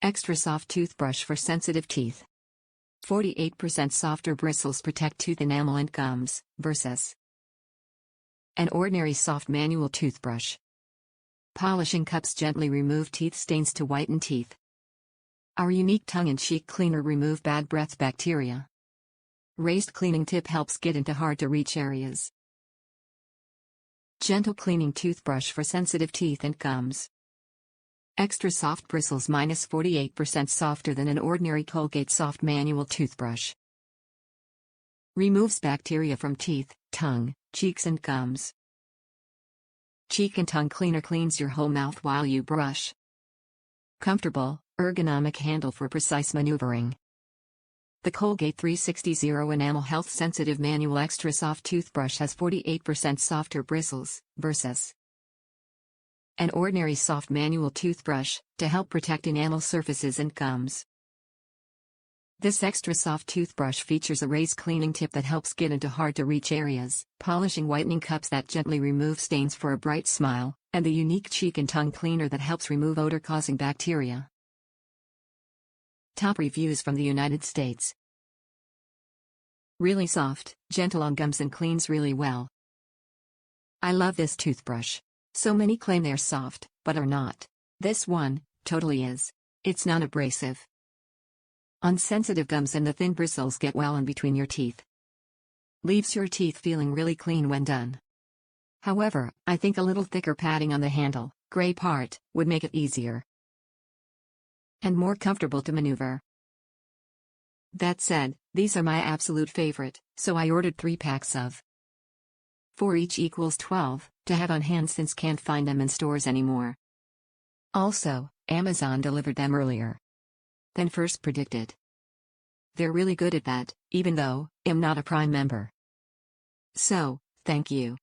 Extra soft toothbrush for sensitive teeth. 48% softer bristles protect tooth enamel and gums, versus an ordinary soft manual toothbrush. Polishing cups gently remove teeth stains to whiten teeth. Our unique tongue-in-cheek cleaner remove bad breath bacteria. Raised cleaning tip helps get into hard-to-reach areas. Gentle cleaning toothbrush for sensitive teeth and gums. Extra soft bristles -48% softer than an ordinary Colgate soft manual toothbrush. Removes bacteria from teeth, tongue, cheeks and gums. Cheek and tongue cleaner cleans your whole mouth while you brush. Comfortable, ergonomic handle for precise maneuvering. The Colgate 360 Enamel Health Sensitive Manual Extra Soft Toothbrush has 48% softer bristles, versus an ordinary soft manual toothbrush, to help protect enamel surfaces and gums. This extra soft toothbrush features a raised cleaning tip that helps get into hard-to-reach areas, polishing whitening cups that gently remove stains for a bright smile, and the unique cheek and tongue cleaner that helps remove odor-causing bacteria. Top reviews from the United States. Really soft, gentle on gums and cleans really well. I love this toothbrush. So many claim they're soft, but are not. This one, totally is. It's non-abrasive. On sensitive gums and the thin bristles get well in between your teeth. Leaves your teeth feeling really clean when done. However, I think a little thicker padding on the handle, gray part, would make it easier and more comfortable to maneuver. That said, these are my absolute favorite, so I ordered 3 packs of 4 each equals 12, to have on hand since can't find them in stores anymore. Also, Amazon delivered them earlier than first predicted. They're really good at that, even though I'm not a Prime member. So, thank you.